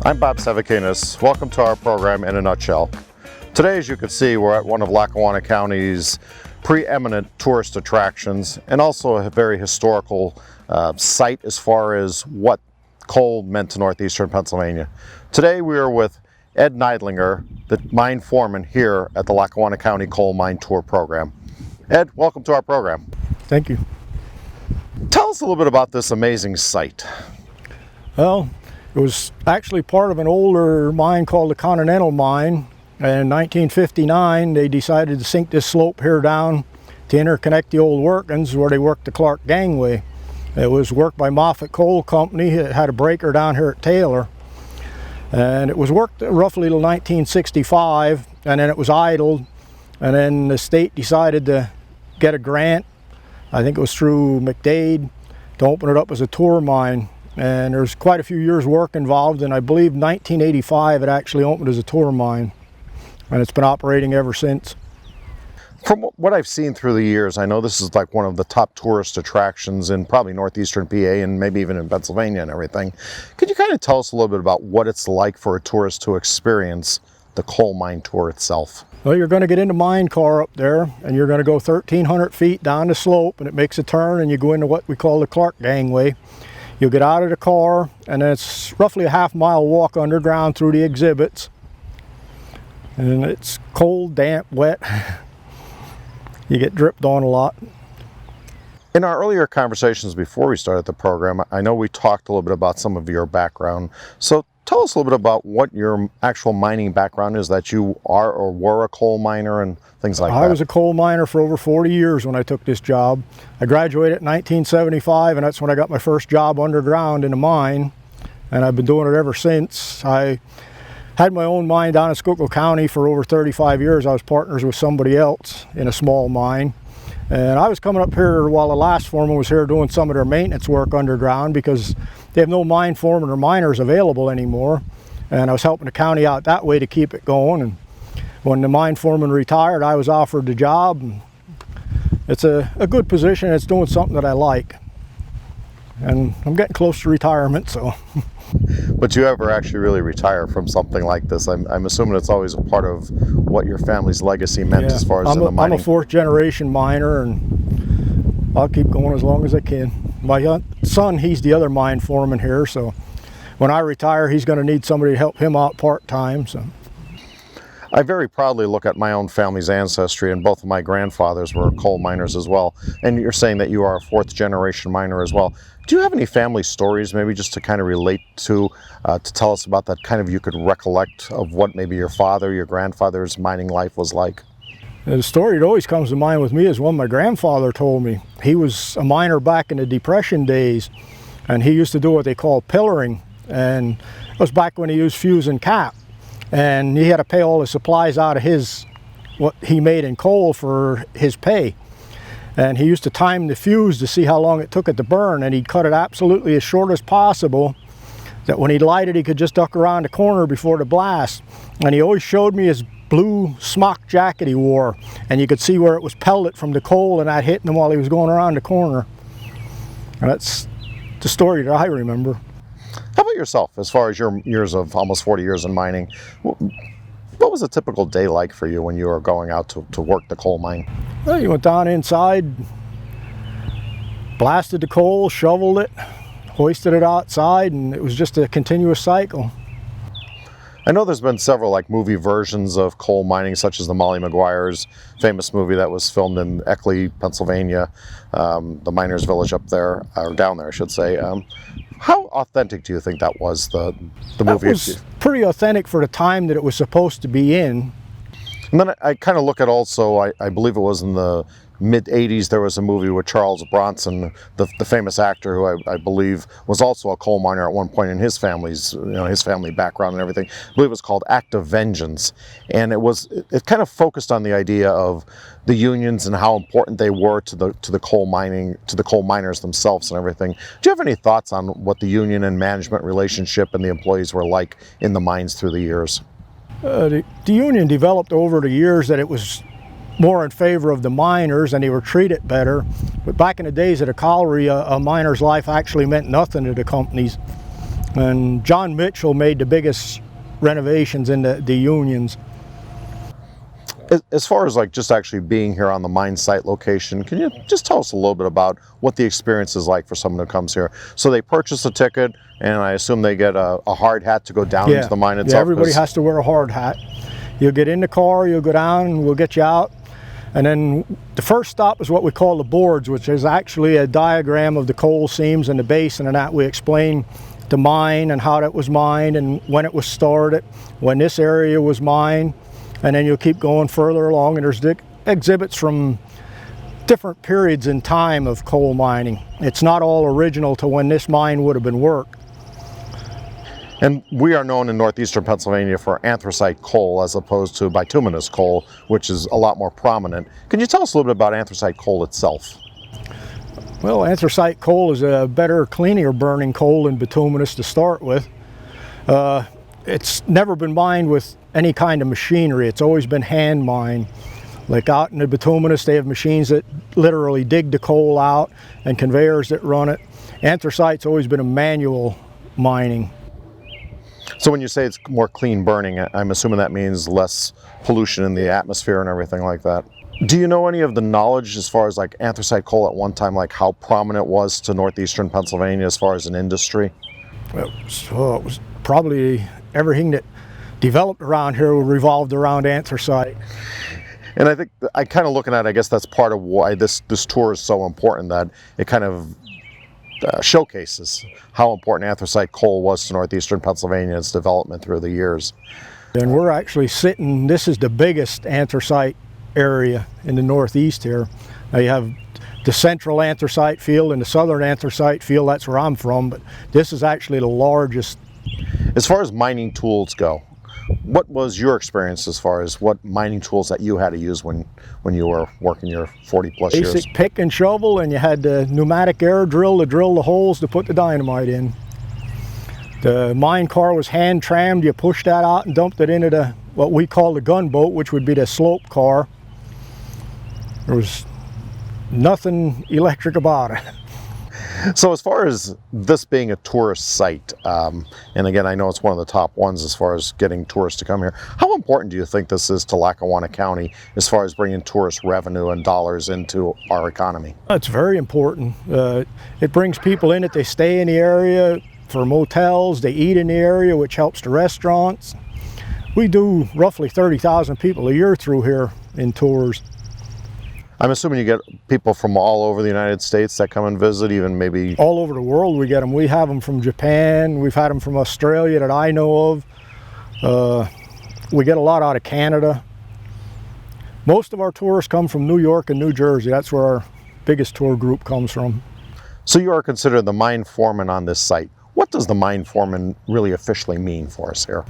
I'm Bob Savakinus. Welcome to our program in a nutshell. Today, as you can see, we're at one of Lackawanna County's preeminent tourist attractions and also a very historical site as far as what coal meant to northeastern Pennsylvania. Today we are with Ed Nidlinger, the mine foreman here at the Lackawanna County Coal Mine Tour program. Ed, welcome to our program. Thank you. Tell us a little bit about this amazing site. Well, it was actually part of an older mine called the Continental Mine. And in 1959, they decided to sink this slope here down to interconnect the old workings where they worked the Clark gangway. It was worked by Moffett Coal Company. It had a breaker down here at Taylor. And it was worked roughly till 1965, and then it was idled. And then the state decided to get a grant, I think it was through McDade, to open it up as a tour mine. And there's quite a few years work involved, and I believe 1985 it actually opened as a tour mine. And it's been operating ever since. From what I've seen through the years, I know this is like one of the top tourist attractions in probably northeastern PA and maybe even in Pennsylvania and everything. Could you kind of tell us a little bit about what it's like for a tourist to experience the coal mine tour itself? Well, you're going to get in the mine car up there, and you're going to go 1,300 feet down the slope, and it makes a turn, and you go into what we call the Clark gangway. You'll get out of the car, and then it's roughly a half-mile walk underground through the exhibits. And it's cold, damp, wet. You get dripped on a lot. In our earlier conversations before we started the program, I know we talked a little bit about some of your background. So tell us a little bit about what your actual mining background is, that you are or were a coal miner and things like that. I was a coal miner for over 40 years when I took this job. I graduated in 1975, and that's when I got my first job underground in a mine. And I've been doing it ever since. I had my own mine down in Schuylkill County for over 35 years. I was partners with somebody else in a small mine. And I was coming up here while the last foreman was here doing some of their maintenance work underground because they have no mine foreman or miners available anymore. And I was helping the county out that way to keep it going. And when the mine foreman retired, I was offered the job. And it's a good position. It's doing something that I like. And I'm getting close to retirement, so. But you ever actually really retire from something like this? I'm assuming it's always a part of what your family's legacy meant as far as in the mining. I'm a fourth generation miner, and I'll keep going as long as I can. My son, he's the other mine foreman here, so when I retire, he's going to need somebody to help him out part-time. So I very proudly look at my own family's ancestry, and both of my grandfathers were coal miners as well. And you're saying that you are a fourth generation miner as well. Do you have any family stories, maybe just to kind of relate to tell us about that kind of you could recollect of what maybe your father, your grandfather's mining life was like? The story that always comes to mind with me is one my grandfather told me. He was a miner back in the Depression days, and he used to do what they call pillaring. And it was back when he used fuse and cap. And he had to pay all his supplies out of what he made in coal for his pay. And he used to time the fuse to see how long it took it to burn, and he'd cut it absolutely as short as possible, that when he lighted he could just duck around the corner before the blast. And he always showed me his blue smock jacket he wore, and you could see where it was pellet from the coal and that hitting him while he was going around the corner. And that's the story that I remember. How about yourself, as far as your years of almost 40 years in mining? What was a typical day like for you when you were going out to work the coal mine? Well, you went down inside, blasted the coal, shoveled it, hoisted it outside, and it was just a continuous cycle. I know there's been several like movie versions of coal mining, such as the Molly Maguire's famous movie that was filmed in Eckley, Pennsylvania, the miners' village up there, or down there, I should say. How authentic do you think that was, the movie? It was pretty authentic for the time that it was supposed to be in. And then I kind of look at also, I believe it was in the mid-'80s, there was a movie with Charles Bronson, the famous actor, who I believe was also a coal miner at one point in his family's, his family background and everything. I believe it was called Act of Vengeance. And it kind of focused on the idea of the unions and how important they were to the coal miners themselves and everything. Do you have any thoughts on what the union and management relationship and the employees were like in the mines through the years? The union developed over the years that it was more in favor of the miners and they were treated better. But back in the days of the colliery, a miner's life actually meant nothing to the companies. And John Mitchell made the biggest renovations in the unions. As far as like just actually being here on the mine site location, can you just tell us a little bit about what the experience is like for someone who comes here? So they purchase a ticket, and I assume they get a hard hat to go down into the mine itself? Yeah, everybody has to wear a hard hat. You'll get in the car, you'll go down, and we'll get you out. And then the first stop is what we call the boards, which is actually a diagram of the coal seams and the basin, and that we explain the mine and how that was mined and when it was started, when this area was mined. And then you'll keep going further along, and there's exhibits from different periods in time of coal mining. It's not all original to when this mine would have been worked. And we are known in northeastern Pennsylvania for anthracite coal as opposed to bituminous coal, which is a lot more prominent. Can you tell us a little bit about anthracite coal itself? Well, anthracite coal is a better, cleaner burning coal than bituminous to start with. It's never been mined with any kind of machinery. It's always been hand mined. Like out in the bituminous, they have machines that literally dig the coal out and conveyors that run it. Anthracite's always been a manual mining. So when you say it's more clean burning, I'm assuming that means less pollution in the atmosphere and everything like that. Do you know any of the knowledge as far as like anthracite coal at one time, like how prominent it was to northeastern Pennsylvania as far as an industry? Well, it was probably everything that developed around here revolved around anthracite. And I think I kind of looking at it, I guess that's part of why this tour is so important, that it kind of showcases how important anthracite coal was to northeastern Pennsylvania and its development through the years. And we're actually sitting, this is the biggest anthracite area in the northeast here. Now you have the central anthracite field and the southern anthracite field, that's where I'm from, but this is actually the largest. As far as mining tools go, what was your experience as far as what mining tools that you had to use when you were working your 40 plus years? Basic pick and shovel, and you had the pneumatic air drill to drill the holes to put the dynamite in. The mine car was hand trammed. You pushed that out and dumped it into what we call the gunboat, which would be the slope car. There was nothing electric about it. So as far as this being a tourist site, and again, I know it's one of the top ones as far as getting tourists to come here, how important do you think this is to Lackawanna County as far as bringing tourist revenue and dollars into our economy? It's very important. It brings people in, that they stay in the area for motels, they eat in the area, which helps the restaurants. We do roughly 30,000 people a year through here in tours. I'm assuming you get people from all over the United States that come and visit, even maybe... All over the world we get them. We have them from Japan, we've had them from Australia that I know of. We get a lot out of Canada. Most of our tourists come from New York and New Jersey. That's where our biggest tour group comes from. So you are considered the mine foreman on this site. What does the mine foreman really officially mean for us here?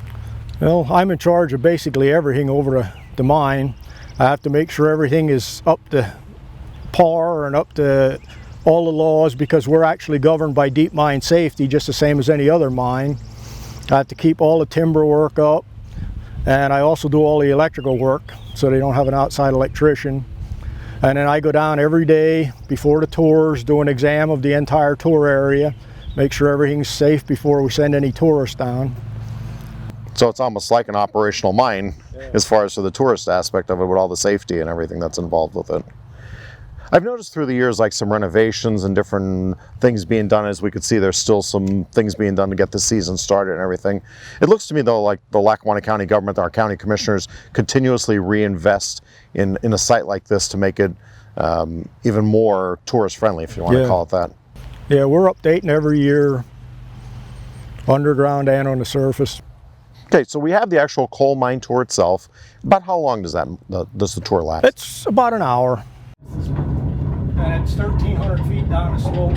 Well, I'm in charge of basically everything over the mine. I have to make sure everything is up to par and up to all the laws, because we're actually governed by deep mine safety just the same as any other mine. I have to keep all the timber work up, and I also do all the electrical work so they don't have an outside electrician. And then I go down every day before the tours, do an exam of the entire tour area, make sure everything's safe before we send any tourists down. So it's almost like an operational mine as far as to the tourist aspect of it, with all the safety and everything that's involved with it. I've noticed through the years like some renovations and different things being done. As we could see, there's still some things being done to get the season started and everything. It looks to me though like the Lackawanna County government, our county commissioners, continuously reinvest in a site like this to make it even more tourist friendly, if you want to call it that. Yeah, we're updating every year, underground and on the surface. Okay, so we have the actual coal mine tour itself. About how long does the tour last? It's about an hour. And it's 1,300 feet down the slope.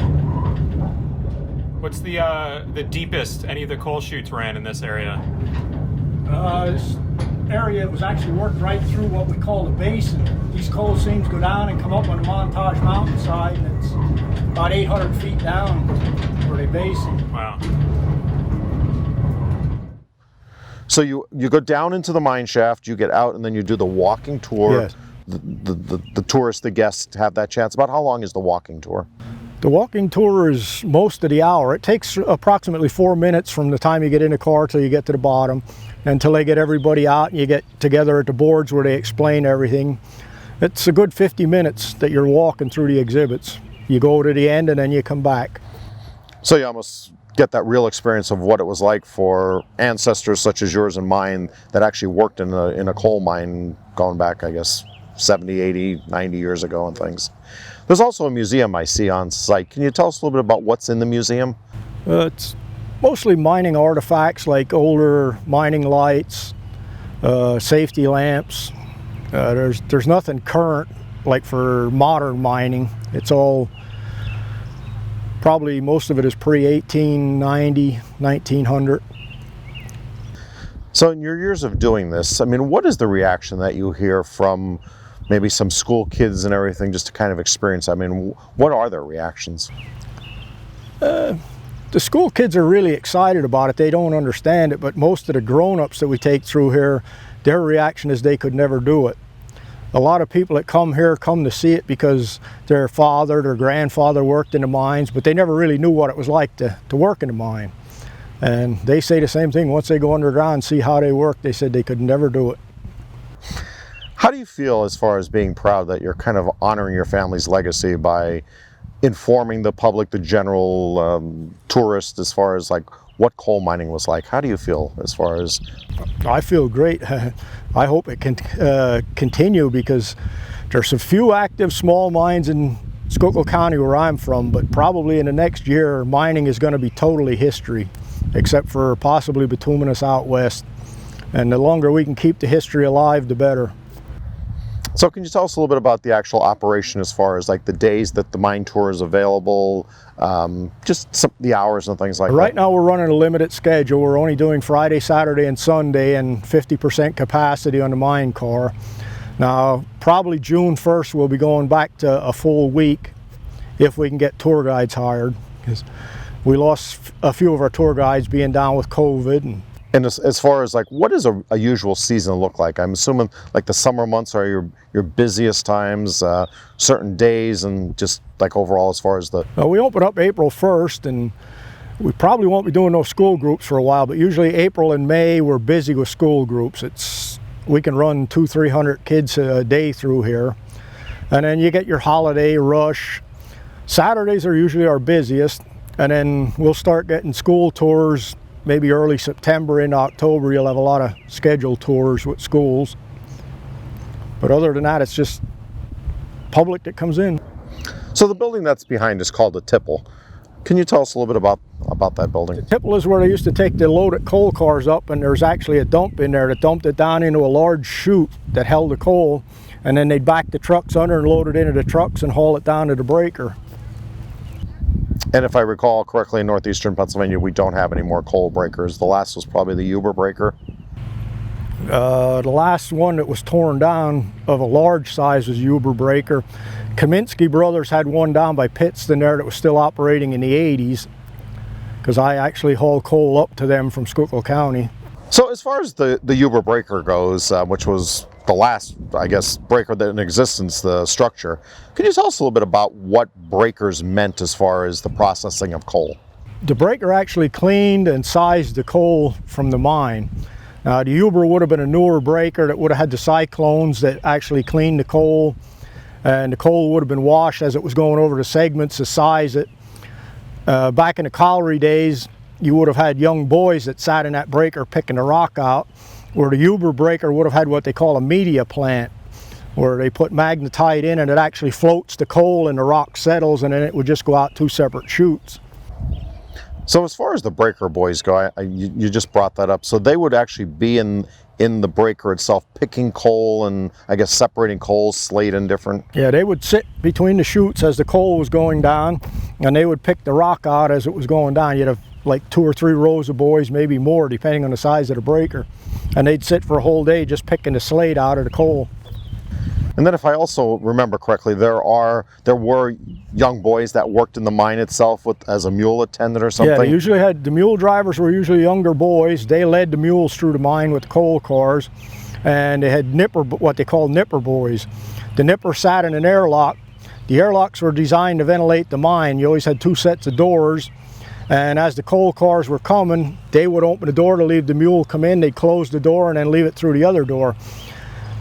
What's the deepest any of the coal chutes ran in this area? This area was actually worked right through what we call the basin. These coal seams go down and come up on the Montage mountainside, and it's about 800 feet down where they basin. Wow. So you go down into the mine shaft, you get out, and then you do the walking tour. Yes. The tourists, the guests have that chance. About how long is the walking tour? The walking tour is most of the hour. It takes approximately 4 minutes from the time you get in the car till you get to the bottom, until they get everybody out and you get together at the boards where they explain everything. It's a good 50 minutes that you're walking through the exhibits. You go to the end and then you come back. So you almost get that real experience of what it was like for ancestors such as yours and mine that actually worked in a coal mine going back, I guess, 70, 80, 90 years ago and things. There's also a museum I see on site. Can you tell us a little bit about what's in the museum? It's mostly mining artifacts like older mining lights, safety lamps. There's nothing current like for modern mining. It's all probably most of it is pre-1890, 1900. So in your years of doing this, I mean, what is the reaction that you hear from maybe some school kids and everything just to kind of experience? I mean, what are their reactions? The school kids are really excited about it. They don't understand it, but most of the grown-ups that we take through here, their reaction is they could never do it. A lot of people that come here come to see it because their father, their grandfather worked in the mines, but they never really knew what it was like to work in the mine. And they say the same thing. Once they go underground and see how they work, they said they could never do it. How do you feel as far as being proud that you're kind of honoring your family's legacy by informing the public, the general tourist, as far as like what coal mining was like? How do you feel as far as? I feel great. I hope it can continue, because there's a few active small mines in Schuylkill County where I'm from, but probably in the next year mining is going to be totally history, except for possibly bituminous out west. And the longer we can keep the history alive, the better. So can you tell us a little bit about the actual operation as far as like the days that the mine tour is available, just the hours and things like that? Right now we're running a limited schedule. We're only doing Friday, Saturday, and Sunday, and 50% capacity on the mine car. Now, probably June 1st we'll be going back to a full week if we can get tour guides hired, because we lost a few of our tour guides being down with COVID. And as far as like, what does a usual season look like? I'm assuming like the summer months are your busiest times, certain days, and just like overall as far as the... We open up April 1st, and we probably won't be doing no school groups for a while, but usually April and May we're busy with school groups. We can run 200-300 kids a day through here. And then you get your holiday rush. Saturdays are usually our busiest, and then we'll start getting school tours maybe early September into October. You'll have a lot of scheduled tours with schools. But other than that, it's just public that comes in. So the building that's behind is called a tipple. Can you tell us a little bit about that building? The tipple is where they used to take the loaded coal cars up, and there's actually a dump in there that dumped it down into a large chute that held the coal, and then they'd back the trucks under and load it into the trucks and haul it down to the breaker. And if I recall correctly, in northeastern Pennsylvania, we don't have any more coal breakers. The last was probably the Uber breaker. The last one that was torn down of a large size was Uber breaker. Kaminsky Brothers had one down by Pittston there that was still operating in the 80s, because I actually hauled coal up to them from Schuylkill County. So as far as the Uber breaker goes, which was the last, I guess, breaker that in existence, the structure, can you tell us a little bit about what breakers meant as far as the processing of coal? The breaker actually cleaned and sized the coal from the mine. The Uber would have been a newer breaker that would have had the cyclones that actually cleaned the coal, and the coal would have been washed as it was going over the segments to size it. Back in the colliery days, you would have had young boys that sat in that breaker picking the rock out, where the Uber breaker would have had what they call a media plant, where they put magnetite in and it actually floats the coal and the rock settles, and then it would just go out two separate chutes. So as far as the breaker boys go, you just brought that up. So they would actually be in the breaker itself, picking coal and I guess separating coal, slate and different? Yeah, they would sit between the chutes as the coal was going down, and they would pick the rock out as it was going down. You'd have like 2 or 3 rows of boys, maybe more, depending on the size of the breaker. And they'd sit for a whole day just picking the slate out of the coal. And then if I also remember correctly, there were young boys that worked in the mine itself as a mule attendant or something? Yeah, they usually had, the mule drivers were usually younger boys. They led the mules through the mine with the coal cars. And they had what they called nipper boys. The nipper sat in an airlock The airlocks were designed to ventilate the mine. You always had 2 sets of doors, and as the coal cars were coming, they would open the door to leave the mule come in. They'd close the door and then leave it through the other door.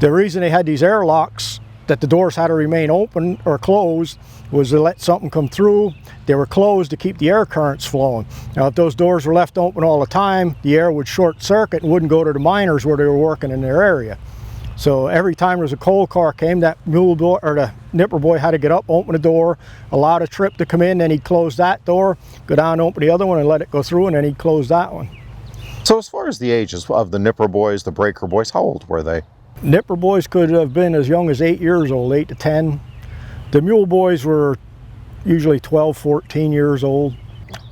The reason they had these airlocks, that the doors had to remain open or closed, was to let something come through. They were closed to keep the air currents flowing. Now if those doors were left open all the time, the air would short circuit and wouldn't go to the miners where they were working in their area. So every time there was a coal car came, that mule door or the nipper boy had to get up, open the door, allow the trip to come in, then he'd close that door, go down, open the other one and let it go through, and then he'd close that one. So as far as the ages of the nipper boys, the breaker boys, how old were they? Nipper boys could have been as young as 8 years old, 8 to 10. The mule boys were usually 12, 14 years old.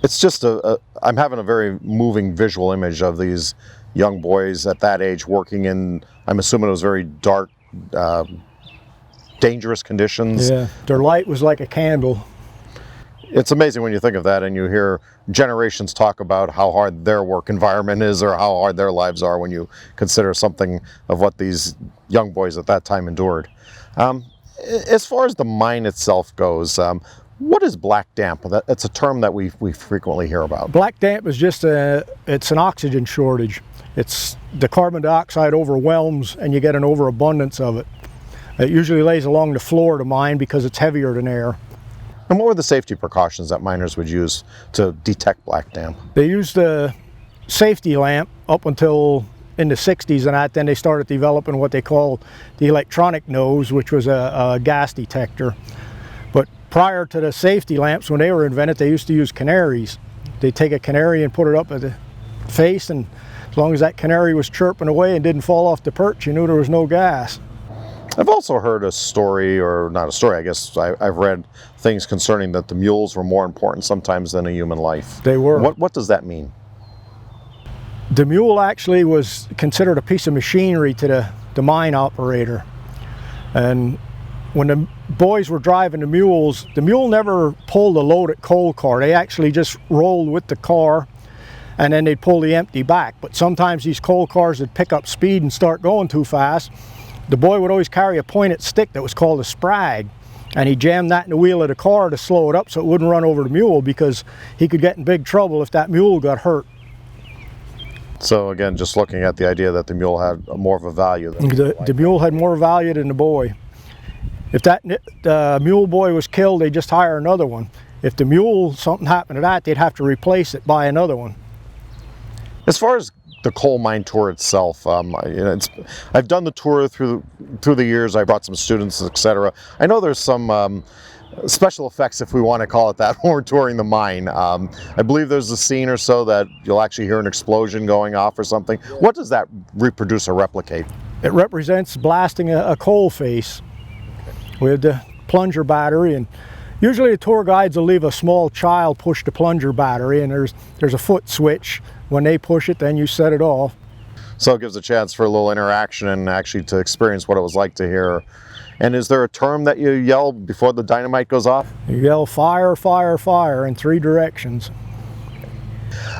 It's just I'm having a very moving visual image of these young boys at that age working in, I'm assuming it was very dark, dangerous conditions. Yeah, their light was like a candle. It's amazing when you think of that and you hear generations talk about how hard their work environment is or how hard their lives are when you consider something of what these young boys at that time endured. As far as the mine itself goes, what is black damp? It's a term that we frequently hear about. Black damp is just it's an oxygen shortage. It's the carbon dioxide overwhelms and you get an overabundance of it. It usually lays along the floor of the mine because it's heavier than air. And what were the safety precautions that miners would use to detect black damp? They used a safety lamp up until in the 60s, and then they started developing what they call the electronic nose, which was a gas detector. But prior to the safety lamps, when they were invented, they used to use canaries. They'd take a canary and put it up at the face, and as long as that canary was chirping away and didn't fall off the perch, you knew there was no gas. I've also heard a story, or not a story, I guess I've read things concerning that the mules were more important sometimes than a human life. They were. What does that mean? The mule actually was considered a piece of machinery to the mine operator. And when the boys were driving the mule never pulled a loaded coal car. They actually just rolled with the car and then they'd pull the empty back. But sometimes these coal cars would pick up speed and start going too fast. The boy would always carry a pointed stick that was called a sprag, and he jammed that in the wheel of the car to slow it up so it wouldn't run over the mule, because he could get in big trouble if that mule got hurt. So again, just looking at the idea that the mule had more of a value than the mule had more value than the boy. If the mule boy was killed, they'd just hire another one. If the mule, something happened to that, they'd have to replace it, buy another one. As far as the coal mine tour itself, I've done the tour through the years. I brought some students, etc. I know there's some special effects, if we want to call it that, when we're touring the mine. I believe there's a scene or so that you'll actually hear an explosion going off or something. What does that reproduce or replicate? It represents blasting a coal face with the plunger battery, and usually the tour guides will leave a small child push the plunger battery, and there's a foot switch. When they push it, then you set it off. So it gives a chance for a little interaction and actually to experience what it was like to hear. And is there a term that you yell before the dynamite goes off? You yell fire, fire, fire in 3 directions.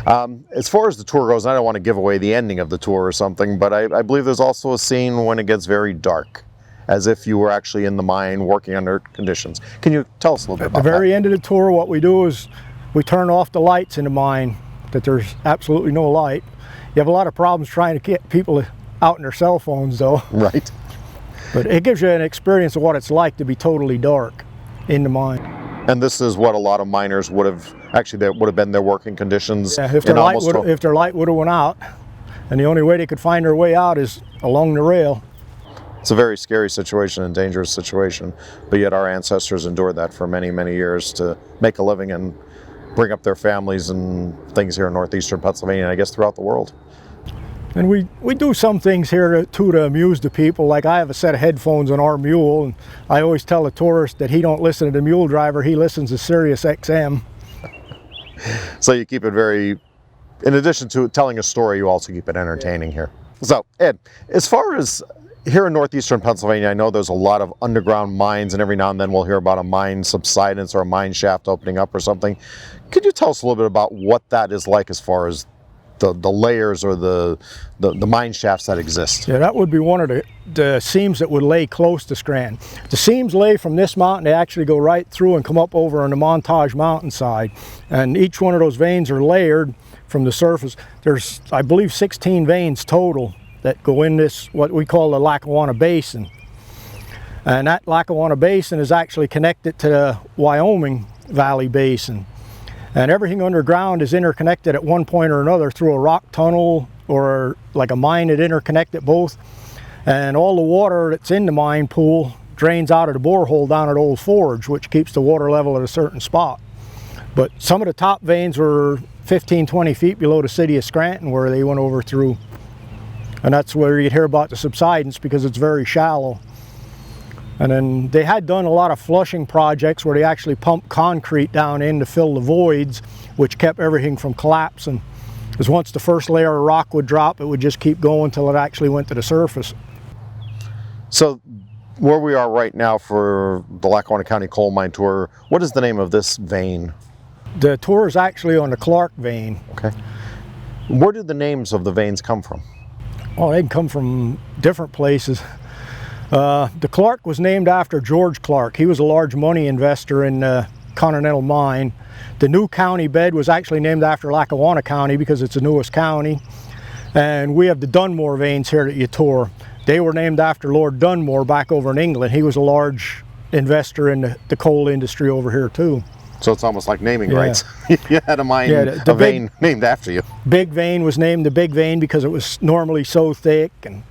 As far as the tour goes, I don't want to give away the ending of the tour or something, but I believe there's also a scene when it gets very dark, as if you were actually in the mine working under conditions. Can you tell us a little bit about that? At the very end of the tour, what we do is we turn off the lights in the mine, that there's absolutely no light. You have a lot of problems trying to get people out in their cell phones though. Right. But it gives you an experience of what it's like to be totally dark in the mine. And this is what a lot of miners would have, actually that would have been their working conditions. Yeah, if their light would have went out, and the only way they could find their way out is along the rail. It's a very scary situation and dangerous situation, but yet our ancestors endured that for many, many years to make a living and bring up their families and things here in northeastern Pennsylvania, and I guess throughout the world. And we do some things here to amuse the people. Like I have a set of headphones on our mule, and I always tell the tourist that he don't listen to the mule driver, he listens to Sirius XM. So you keep it very, in addition to telling a story, you also keep it entertaining here. So Ed, as far as here in northeastern Pennsylvania, I know there's a lot of underground mines, and every now and then we'll hear about a mine subsidence or a mine shaft opening up or something. Could you tell us a little bit about what that is like as far as the layers or the mine shafts that exist. Yeah, that would be one of the seams that would lay close to Scranton. The seams lay from this mountain, they actually go right through and come up over on the Montage mountainside. And each one of those veins are layered from the surface. There's, I believe, 16 veins total that go in this, what we call the Lackawanna Basin. And that Lackawanna Basin is actually connected to the Wyoming Valley Basin. And everything underground is interconnected at one point or another through a rock tunnel or like a mine that interconnected both. And all the water that's in the mine pool drains out of the borehole down at Old Forge, which keeps the water level at a certain spot. But some of the top veins were 15, 20 feet below the city of Scranton where they went over through. And that's where you'd hear about the subsidence because it's very shallow. And then they had done a lot of flushing projects where they actually pumped concrete down in to fill the voids, which kept everything from collapsing. Because once the first layer of rock would drop, it would just keep going until it actually went to the surface. So where we are right now for the Lackawanna County Coal Mine Tour, what is the name of this vein? The tour is actually on the Clark vein. Okay. Where did the names of the veins come from? Oh, they can come from different places. The Clark was named after George Clark. He was a large money investor in Continental Mine. The new county bed was actually named after Lackawanna County because it's the newest county. And we have the Dunmore veins here that you tour. They were named after Lord Dunmore back over in England. He was a large investor in the coal industry over here too. So it's almost like naming rights. You had a mine, a vein named after you. Big vein was named the Big Vein because it was normally so thick. And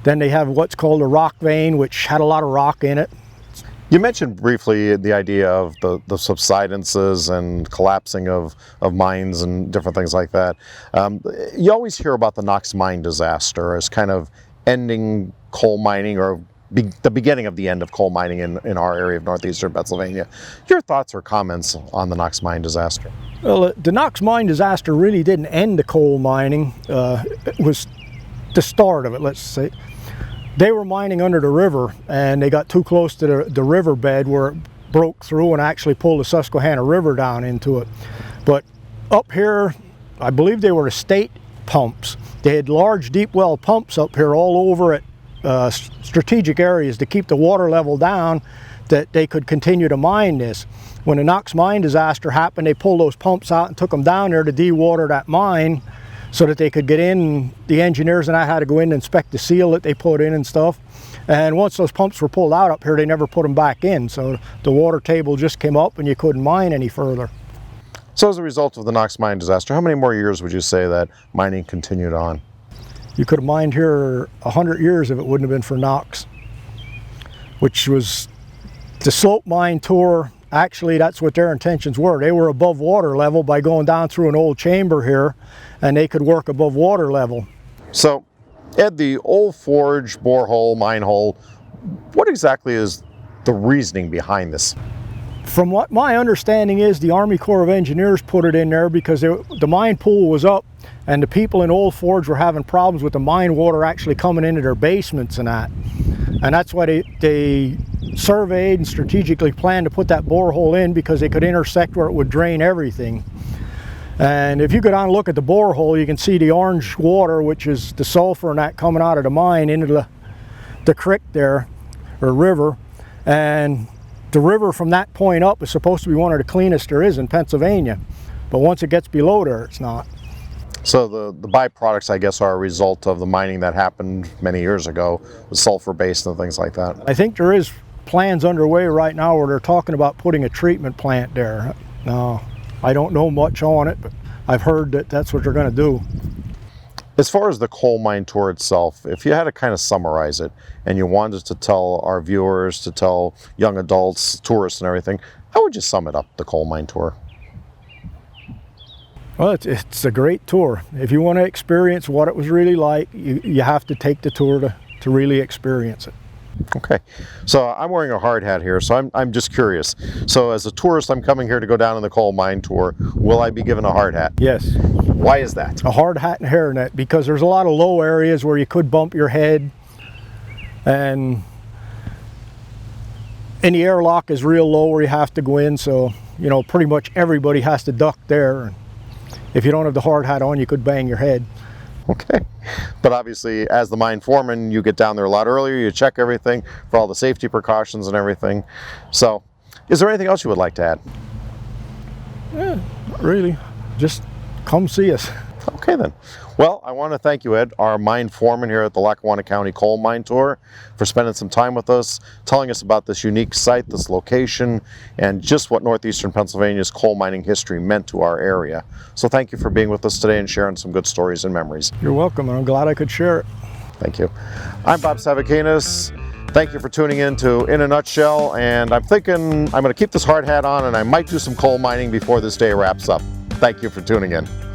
then they have what's called a rock vein, which had a lot of rock in it. You mentioned briefly the idea of the subsidences and collapsing of mines and different things like that. You always hear about the Knox mine disaster as kind of ending coal mining or the beginning of the end of coal mining in our area of northeastern Pennsylvania. Your thoughts or comments on the Knox mine disaster? Well, the Knox mine disaster really didn't end the coal mining. It was the start of it, let's say. They were mining under the river and they got too close to the riverbed where it broke through and actually pulled the Susquehanna River down into it. But up here, I believe they were the state pumps. They had large deep well pumps up here all over at strategic areas to keep the water level down that they could continue to mine this. When the Knox mine disaster happened, they pulled those pumps out and took them down there to dewater that mine so that they could get in. The engineers and I had to go in and inspect the seal that they put in and stuff. And once those pumps were pulled out up here, they never put them back in. So the water table just came up and you couldn't mine any further. So as a result of the Knox mine disaster, how many more years would you say that mining continued on? You could have mined here 100 years if it wouldn't have been for Knox, which was the slope mine tour. Actually, that's what their intentions were. They were above water level by going down through an old chamber here, and they could work above water level. So, Ed, the Old Forge borehole, mine hole, what exactly is the reasoning behind this? From what my understanding is, the Army Corps of Engineers put it in there because the mine pool was up and the people in Old Forge were having problems with the mine water actually coming into their basements and that. And that's why they surveyed and strategically planned to put that borehole in because they could intersect where it would drain everything. And if you go down and look at the borehole, you can see the orange water, which is the sulfur and that coming out of the mine into the creek there, or river. And the river from that point up is supposed to be one of the cleanest there is in Pennsylvania. But once it gets below there, it's not. So the byproducts, I guess, are a result of the mining that happened many years ago, with sulfur-based and things like that. I think there is plans underway right now where they're talking about putting a treatment plant there. Now, I don't know much on it, but I've heard that that's what they're going to do. As far as the coal mine tour itself, if you had to kind of summarize it and you wanted to tell our viewers, to tell young adults, tourists and everything, how would you sum it up, the coal mine tour? Well, it's a great tour. If you want to experience what it was really like, you have to take the tour to really experience it. Okay, so I'm wearing a hard hat here, so I'm just curious. So as a tourist, I'm coming here to go down on the coal mine tour. Will I be given a hard hat? Yes. Why is that? A hard hat and hairnet, because there's a lot of low areas where you could bump your head, and the airlock is real low where you have to go in, so you know pretty much everybody has to duck there. if you don't have the hard hat on, you could bang your head. Okay. But obviously, as the mine foreman, you get down there a lot earlier, you check everything for all the safety precautions and everything. So, is there anything else you would like to add? Not really. Just come see us. Okay then. Well, I want to thank you, Ed, our mine foreman here at the Lackawanna County Coal Mine Tour, for spending some time with us, telling us about this unique site, this location, and just what northeastern Pennsylvania's coal mining history meant to our area. So thank you for being with us today and sharing some good stories and memories. You're welcome, and I'm glad I could share it. Thank you. I'm Bob Savakinus. Thank you for tuning in to In a Nutshell, and I'm thinking I'm going to keep this hard hat on and I might do some coal mining before this day wraps up. Thank you for tuning in.